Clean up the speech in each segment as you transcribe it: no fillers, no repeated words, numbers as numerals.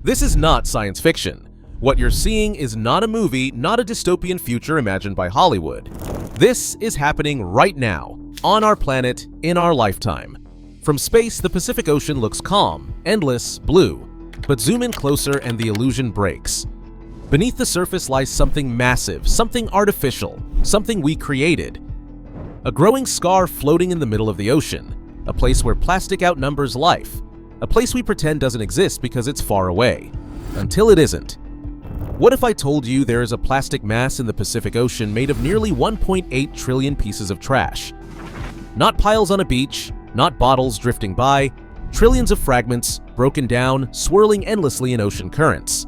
This is not science fiction. What you're seeing is not a movie, not a dystopian future imagined by Hollywood. This is happening right now, on our planet, in our lifetime. From space, the Pacific Ocean looks calm, endless, blue. But zoom in closer and the illusion breaks. Beneath the surface lies something massive, something artificial, something we created. A growing scar floating in the middle of the ocean, a place where plastic outnumbers life, a place we pretend doesn't exist because it's far away, until it isn't. What if I told you there is a plastic mass in the Pacific Ocean made of nearly 1.8 trillion pieces of trash? Not piles on a beach, not bottles drifting by, trillions of fragments, broken down, swirling endlessly in ocean currents.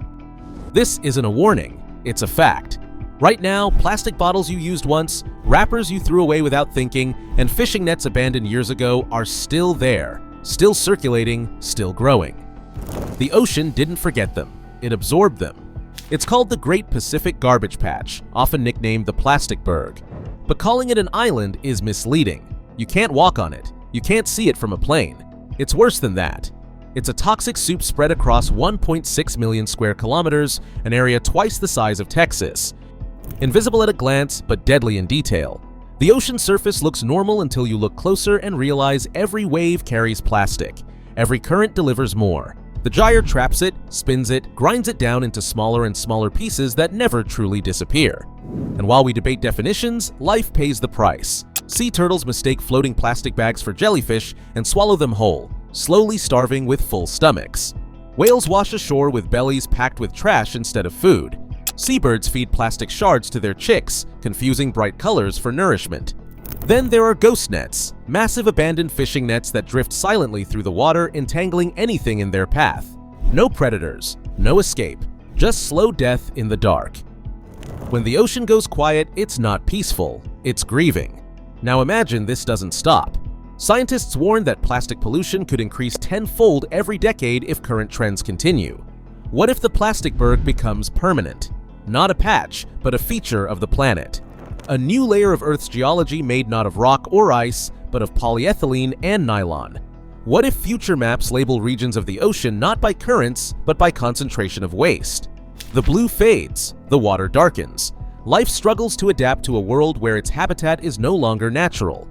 This isn't a warning, it's a fact. Right now, plastic bottles you used once, wrappers you threw away without thinking, and fishing nets abandoned years ago are still there, still circulating, still growing. The ocean didn't forget them, it absorbed them. It's called the Great Pacific Garbage Patch, often nicknamed the Plasticberg. But calling it an island is misleading. You can't walk on it, you can't see it from a plane. It's worse than that. It's a toxic soup spread across 1.6 million square kilometers, an area twice the size of Texas. Invisible at a glance, but deadly in detail. The ocean surface looks normal until you look closer and realize every wave carries plastic. Every current delivers more. The gyre traps it, spins it, grinds it down into smaller and smaller pieces that never truly disappear. And while we debate definitions, life pays the price. Sea turtles mistake floating plastic bags for jellyfish and swallow them whole, slowly starving with full stomachs. Whales wash ashore with bellies packed with trash instead of food. Seabirds feed plastic shards to their chicks, confusing bright colors for nourishment. Then there are ghost nets, massive abandoned fishing nets that drift silently through the water, entangling anything in their path. No predators, no escape, just slow death in the dark. When the ocean goes quiet, it's not peaceful, it's grieving. Now imagine this doesn't stop. Scientists warn that plastic pollution could increase tenfold every decade if current trends continue. What if the Plasticberg becomes permanent? Not a patch, but a feature of the planet. A new layer of Earth's geology made not of rock or ice, but of polyethylene and nylon. What if future maps label regions of the ocean not by currents, but by concentration of waste? The blue fades, the water darkens. Life struggles to adapt to a world where its habitat is no longer natural.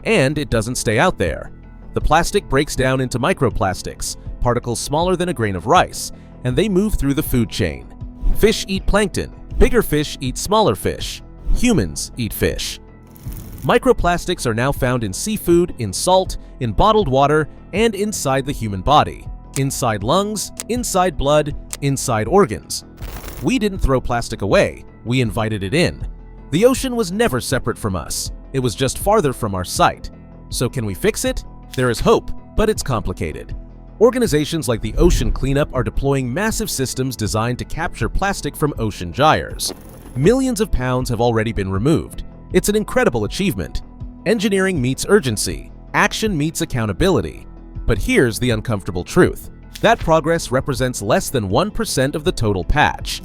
And it doesn't stay out there. The plastic breaks down into microplastics, particles smaller than a grain of rice, and they move through the food chain. Fish eat plankton, bigger fish eat smaller fish, humans eat fish. Microplastics are now found in seafood, in salt, in bottled water, and inside the human body. Inside lungs, inside blood, inside organs. We didn't throw plastic away, we invited it in. The ocean was never separate from us, it was just farther from our sight. So can we fix it? There is hope, but it's complicated. Organizations like the Ocean Cleanup are deploying massive systems designed to capture plastic from ocean gyres. Millions of pounds have already been removed. It's an incredible achievement. Engineering meets urgency. Action meets accountability. But here's the uncomfortable truth. That progress represents less than 1% of the total patch.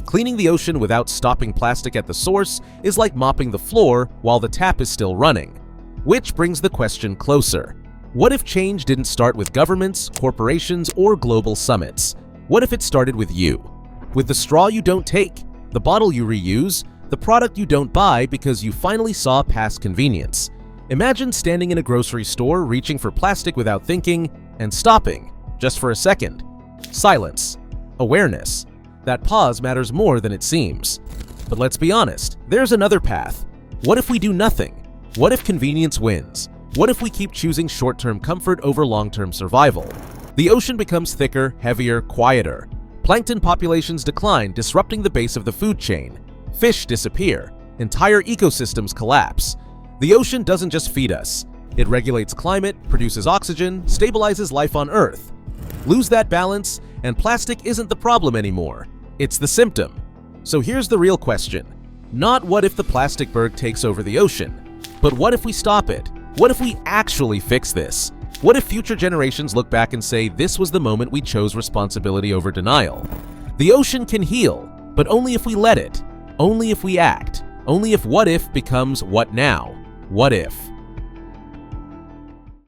Cleaning the ocean without stopping plastic at the source is like mopping the floor while the tap is still running. Which brings the question closer. What if change didn't start with governments, corporations, or global summits? What if it started with you? With the straw you don't take, the bottle you reuse, the product you don't buy because you finally saw past convenience. Imagine standing in a grocery store reaching for plastic without thinking and stopping, just for a second. Silence. Awareness. That pause matters more than it seems. But let's be honest, there's another path. What if we do nothing? What if convenience wins? What if we keep choosing short-term comfort over long-term survival? The ocean becomes thicker, heavier, quieter. Plankton populations decline, disrupting the base of the food chain. Fish disappear. Entire ecosystems collapse. The ocean doesn't just feed us. It regulates climate, produces oxygen, stabilizes life on Earth. Lose that balance, and plastic isn't the problem anymore. It's the symptom. So here's the real question. Not what if the Plasticberg takes over the ocean, but what if we stop it? What if we actually fix this? What if future generations look back and say this was the moment we chose responsibility over denial? The ocean can heal, but only if we let it. Only if we act. Only if what if becomes what now? What if?